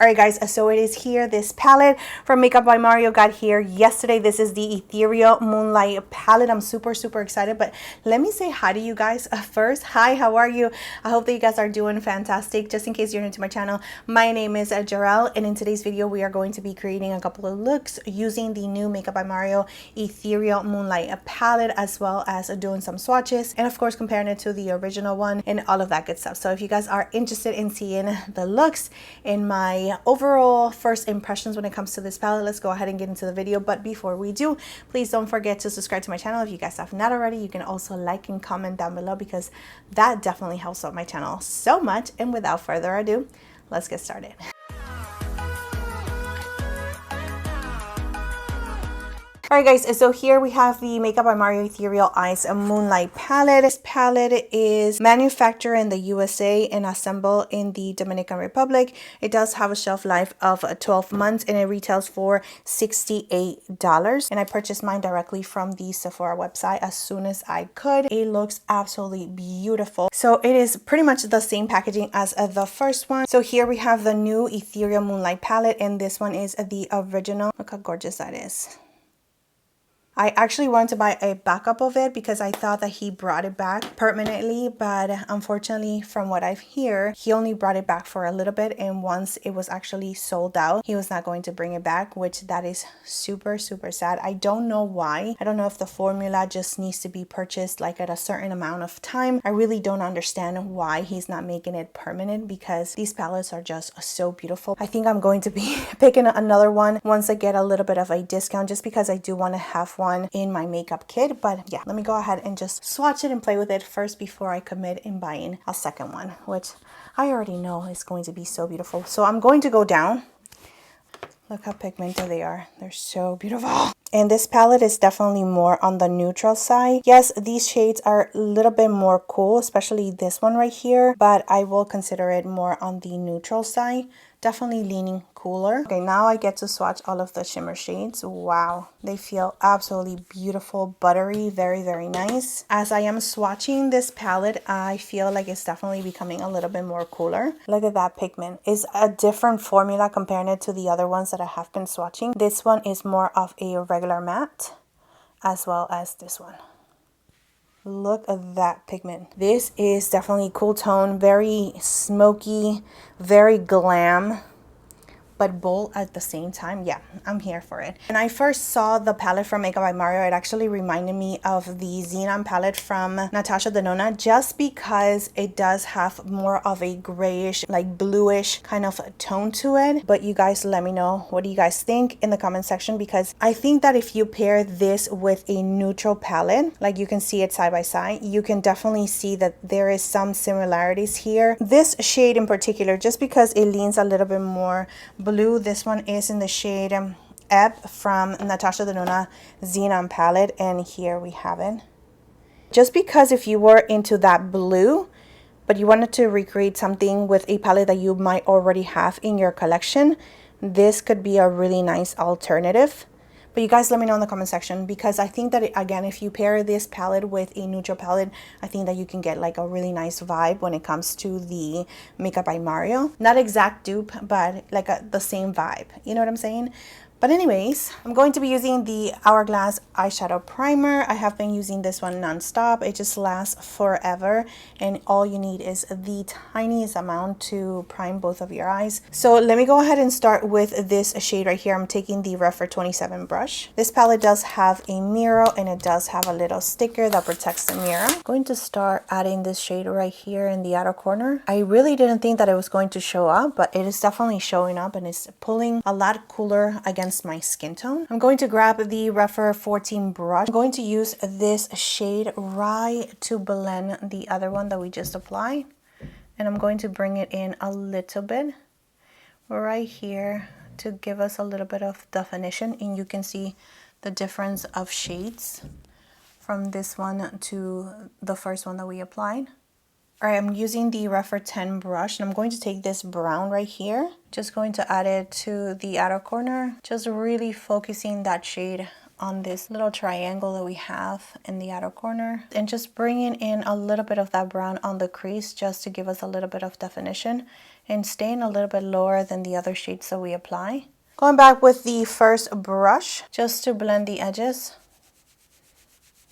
Alright guys, so it is here. This palette from Makeup by Mario got here yesterday. This is the Ethereal Moonlight palette. I'm super excited, but let me say hi to you guys first. Hi, how are you? I hope that you guys are doing fantastic. Just in case you're new to my channel, my name is Jarrell, and in today's video we are going to be creating a couple of looks using the new Makeup by Mario Ethereal Moonlight palette, as well as doing some swatches and of course comparing it to the original one and all of that good stuff. So if you guys are interested in seeing the looks in my overall first impressions when it comes to this palette, let's go ahead and get into the video. But before we do, please don't forget to subscribe to my channel if you guys have not already. You can also like and comment down below because that definitely helps out my channel so much. And without further ado, let's get started. Alright guys, so here we have the Makeup by Mario Ethereal Eyes Moonlight palette. This palette is manufactured in the USA and assembled in the Dominican Republic. It does have a shelf life of 12 months and it retails for $68. And I purchased mine directly from the Sephora website as soon as I could. It looks absolutely beautiful. So it is pretty much the same packaging as the first one. So here we have the new Ethereal Moonlight palette, and this one is the original. Look how gorgeous that is. I actually wanted to buy a backup of it because I thought that he brought it back permanently, but unfortunately from what I've heard, he only brought it back for a little bit, and once it was actually sold out, he was not going to bring it back, which that is super sad. I don't know why. I don't know if the formula just needs to be purchased like at a certain amount of time. I really don't understand why he's not making it permanent because these palettes are just so beautiful. I think I'm going to be picking another one once I get a little bit of a discount, just because I do want to have one in my makeup kit. But yeah, let me go ahead and just swatch it and play with it first before I commit in buying a second one, which I already know is going to be so beautiful. So I'm going to go down. Look how pigmented they are. They're so beautiful. And this palette is definitely more on the neutral side. Yes, these shades are a little bit more cool, especially this one right here, but I will consider it more on the neutral side. Definitely leaning cooler. Okay, now I get to swatch all of the shimmer shades. Wow, they feel absolutely beautiful, buttery, very nice. As I am swatching this palette, I feel like it's definitely becoming a little bit more cooler. Look at that pigment. It's a different formula comparing it to the other ones that I have been swatching. This one is more of a regular matte, as well as this one. Look at that pigment. This is definitely cool tone, very smoky, very glam, but bold at the same time. Yeah, I'm here for it. When I first saw the palette from Makeup by Mario, it actually reminded me of the Xenon palette from NATASHA DENONA, just because it does have more of a grayish, like bluish kind of tone to it. But you guys let me know, what do you guys think in the comment section? Because I think that if you pair this with a neutral palette, like you can see it side by side, you can definitely see that there is some similarities here. This shade in particular, just because it leans a little bit more blue. This one is in the shade Ebb from NATASHA DENONA Xenon palette, and here we have it. Just because if you were into that blue but you wanted to recreate something with a palette that you might already have in your collection, this could be a really nice alternative. But you guys let me know in the comment section, because I think that again, if you pair this palette with a neutral palette, I think that you can get like a really nice vibe when it comes to the Makeup by Mario. Not exact dupe, but like the same vibe. You know what I'm saying? But anyways, I'm going to be using the Hourglass Eyeshadow Primer. I have been using this one non-stop. It just lasts forever, and all you need is the tiniest amount to prime both of your eyes. So let me go ahead and start with this shade right here. I'm taking the Refer 27 brush. This palette does have a mirror, and it does have a little sticker that protects the mirror. I'm going to start adding this shade right here in the outer corner. I really didn't think that it was going to show up, but it is definitely showing up, and it's pulling a lot cooler against my skin tone. I'm going to grab the Refer 14 brush. I'm going to use this shade right to blend the other one that we just applied, and I'm going to bring it in a little bit right here to give us a little bit of definition, and you can see the difference of shades from this one to the first one that we applied. All right, I'm using the Refer 10 brush, and I'm going to take this brown right here. Just going to add it to the outer corner, just really focusing that shade on this little triangle that we have in the outer corner, and just bringing in a little bit of that brown on the crease just to give us a little bit of definition, and staying a little bit lower than the other shades that we apply. Going back with the first brush just to blend the edges,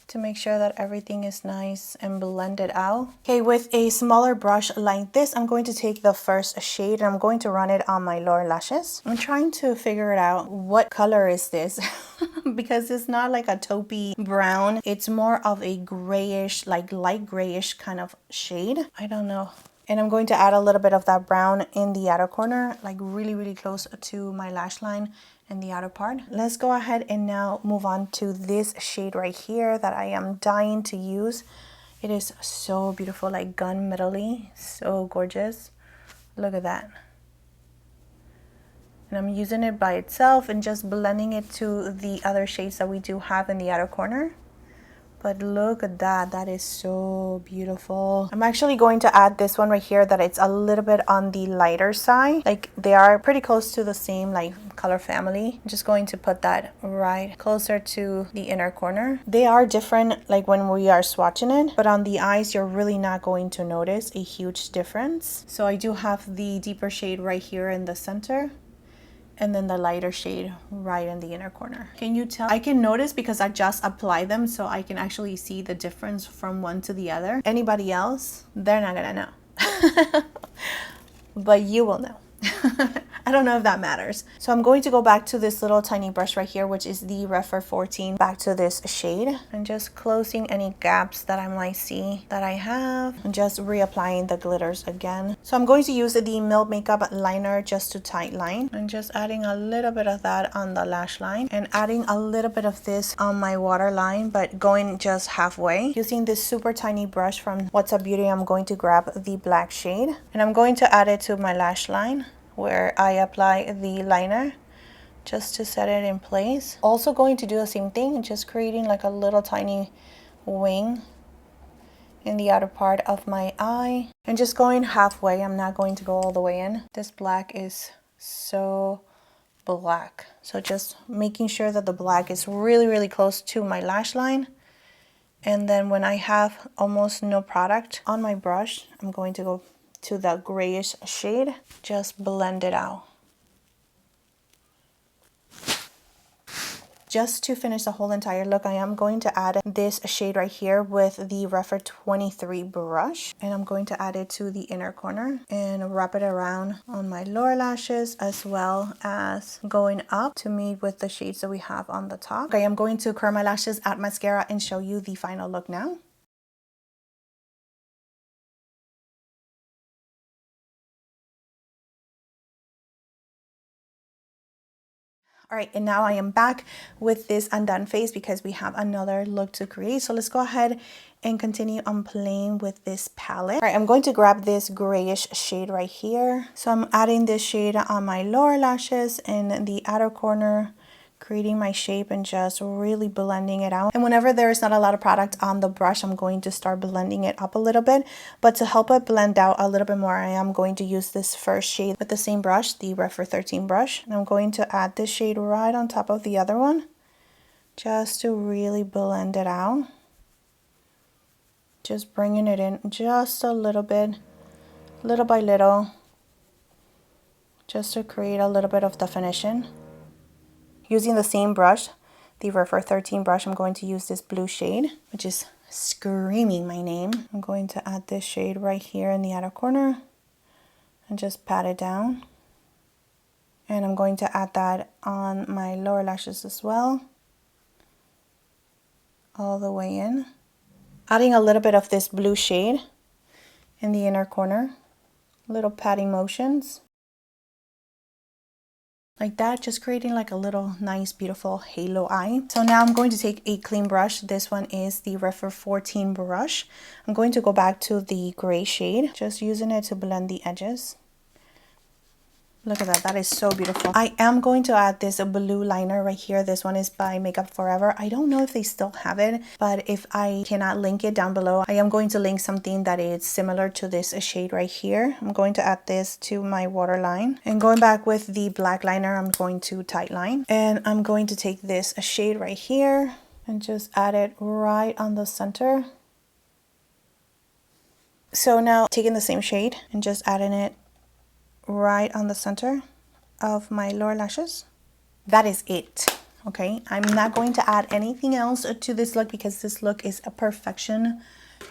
to make sure that everything is nice and blended out. Okay, with a smaller brush like this, I'm going to take the first shade and I'm going to run it on my lower lashes. I'm trying to figure it out. What color is this? Because it's not like a taupey brown. It's more of a grayish, like light grayish kind of shade. I don't know. And I'm going to add a little bit of that brown in the outer corner, like really close to my lash line in the outer part. Let's go ahead and now move on to this shade right here that I am dying to use. It is so beautiful, like gunmetal-y, so gorgeous. Look at that. And I'm using it by itself and just blending it to the other shades that we do have in the outer corner. But look at that, that is so beautiful. I'm actually going to add this one right here that it's a little bit on the lighter side. Like they are pretty close to the same like color family. I'm just going to put that right closer to the inner corner. They are different like when we are swatching it, but on the eyes you're really not going to notice a huge difference. So I do have the deeper shade right here in the center, and then the lighter shade right in the inner corner. Can you tell? I can notice because I just applied them, so I can actually see the difference from one to the other. Anybody else, they're not gonna know. But you will know. I don't know if that matters. So I'm going to go back to this little tiny brush right here, which is the Refer 14, back to this shade, and just closing any gaps that I might see that I have, and just reapplying the glitters again. So I'm going to use the Milk Makeup liner just to tight line, and just adding a little bit of that on the lash line, and adding a little bit of this on my waterline, but going just halfway. Using this super tiny brush from What's Up Beauty, I'm going to grab the black shade, and I'm going to add it to my lash line where I apply the liner just to set it in place. Also going to do the same thing, just creating like a little tiny wing in the outer part of my eye, and just going halfway. I'm not going to go all the way in. This black is so black, so just making sure that the black is really close to my lash line. And then when I have almost no product on my brush, I'm going to go to the grayish shade, just blend it out. Just to finish the whole entire look, I am going to add this shade right here with the Refer 23 brush, and I'm going to add it to the inner corner and wrap it around on my lower lashes, as well as going up to meet with the shades that we have on the top. Okay, I'm going to curl my lashes, add mascara, and show you the final look now. All right, and now I am back with this undone face because we have another look to create. So let's go ahead and continue on playing with this palette. All right, I'm going to grab this grayish shade right here. So I'm adding this shade on my lower lashes in the outer corner, creating my shape and just really blending it out. And whenever there is not a lot of product on the brush, I'm going to start blending it up a little bit. But to help it blend out a little bit more, I am going to use this first shade with the same brush, the Refer 13 brush. And I'm going to add this shade right on top of the other one, just to really blend it out. Just bringing it in just a little bit, little by little, just to create a little bit of definition. Using the same brush, the Refer 13 brush, I'm going to use this blue shade, which is screaming my name. I'm going to add this shade right here in the outer corner and just pat it down. And I'm going to add that on my lower lashes as well, all the way in. Adding a little bit of this blue shade in the inner corner, little patting motions. Like that, just creating like a little nice beautiful halo eye. So now I'm going to take a clean brush. This one is the Refer 14 brush. I'm going to go back to the gray shade, just using it to blend the edges. Look at that. That is so beautiful. I am going to add this blue liner right here. This one is by Makeup Forever. I don't know if they still have it, but if I cannot link it down below, I am going to link something that is similar to this shade right here. I'm going to add this to my waterline. And going back with the black liner, I'm going to tightline. And I'm going to take this shade right here and just add it right on the center. So now taking the same shade and just adding it right on the center of my lower lashes. That is it. Okay, I'm not going to add anything else to this look because this look is a perfection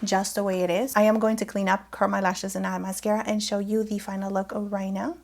just the way it is. I am going to clean up, curl my lashes, and add mascara and show you the final look right now.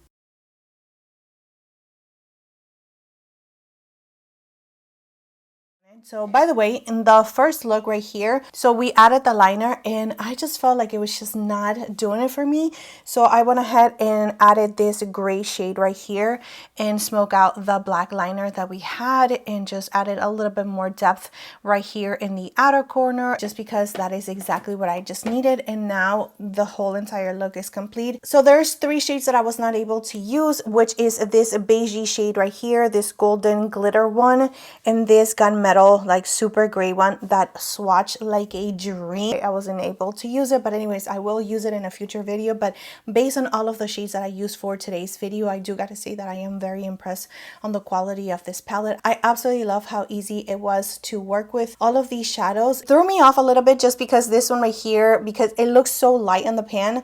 So by the way, in the first look right here, so we added the liner and I just felt like it was just not doing it for me. So I went ahead and added this gray shade right here and smoke out the black liner that we had and just added a little bit more depth right here in the outer corner, just because that is exactly what I just needed. And now the whole entire look is complete. So there's 3 shades that I was not able to use, which is this beigey shade right here, this golden glitter one, and this gunmetal like super gray one that swatched like a dream. I wasn't able to use it, but anyways, I will use it in a future video. But based on all of the shades that I used for today's video, I do gotta say that I am very impressed on the quality of this palette. I absolutely love how easy it was to work with. All of these shadows threw me off a little bit just because this one right here, because it looks so light in the pan,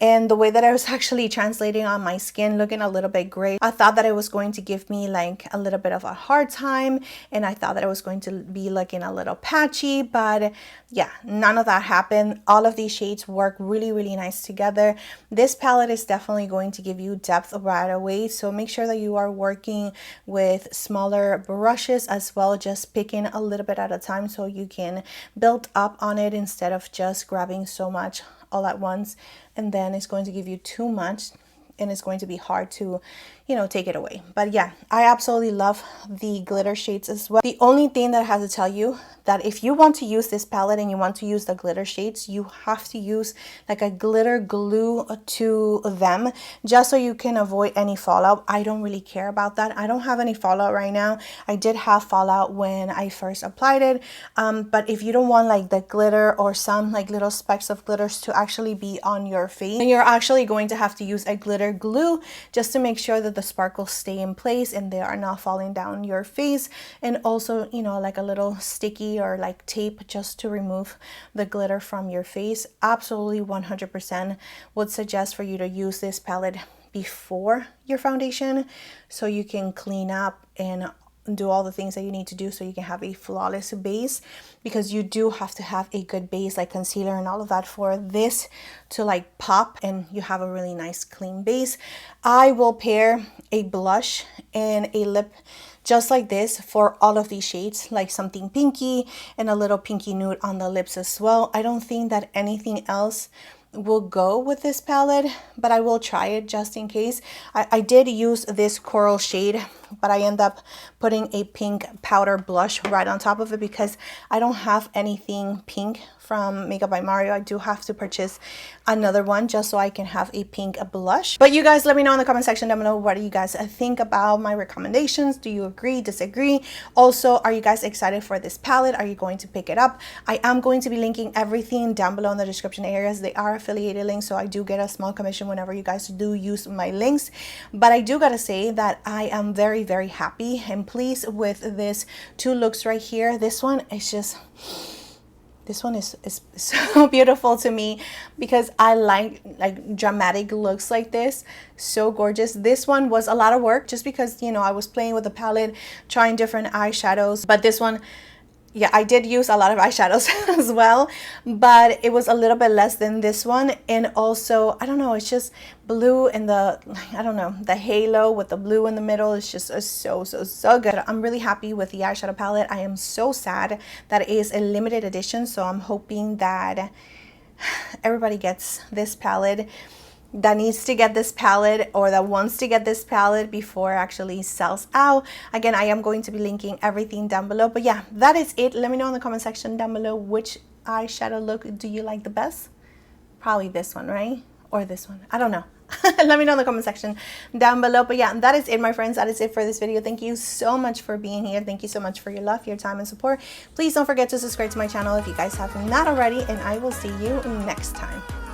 and the way that I was actually translating on my skin, looking a little bit gray, I thought that it was going to give me like a little bit of a hard time, and I thought that it was going to be looking a little patchy, but yeah, none of that happened. All of these shades work really, really nice together. This palette is definitely going to give you depth right away, so make sure that you are working with smaller brushes as well, just picking a little bit at a time so you can build up on it instead of just grabbing so much all at once, and then it's going to give you too much and it's going to be hard to, you know, take it away. But yeah, I absolutely love the glitter shades as well. The only thing that I have to tell you, that if you want to use this palette and you want to use the glitter shades, you have to use like a glitter glue to them, just so you can avoid any fallout. I don't really care about that. I don't have any fallout right now. I did have fallout when I first applied it, but if you don't want like the glitter or some like little specks of glitters to actually be on your face, then you're actually going to have to use a glitter glue just to make sure that the sparkles stay in place and they are not falling down your face. And also, you know, like a little sticky or like tape just to remove the glitter from your face. Absolutely 100% would suggest for you to use this palette before your foundation so you can clean up and do all the things that you need to do so you can have a flawless base, because you do have to have a good base like concealer and all of that for this to like pop and you have a really nice clean base. I will pair a blush and a lip just like this for all of these shades, like something pinky and a little pinky nude on the lips as well. I don't think that anything else will go with this palette, but I will try it just in case. I did use this coral shade, but I end up putting a pink powder blush right on top of it because I don't have anything pink from Makeup by Mario. I do have to purchase another one just so I can have a pink blush. But you guys let me know in the comment section down below, what do you guys think about my recommendations? Do you agree, disagree? Also, are you guys excited for this palette? Are you going to pick it up? I am going to be linking everything down below in the description areas. They are affiliated links, so I do get a small commission whenever you guys do use my links. But I do gotta say that I am very, very happy and pleased with this 2 looks right here. This one is just... This one is so beautiful to me because I like dramatic looks like this. So gorgeous. This one was a lot of work just because, you know, I was playing with the palette, trying different eyeshadows. But this one, yeah, I did use a lot of eyeshadows as well, but it was a little bit less than this one. And also, I don't know, it's just blue and the, I don't know, the halo with the blue in the middle is just so good. I'm really happy with the eyeshadow palette. I am so sad that it is a limited edition, so I'm hoping that everybody gets this palette that needs to get this palette or that wants to get this palette before it actually sells out. Again, I am going to be linking everything down below. But yeah, that is it. Let me know in the comment section down below, which eyeshadow look do you like the best? Probably this one, right? Or this one. I don't know. Let me know in the comment section down below. But yeah, that is it, my friends. That is it for this video. Thank you so much for being here. Thank you so much for your love, your time, and support. Please don't forget to subscribe to my channel if you guys have not already, and I will see you next time.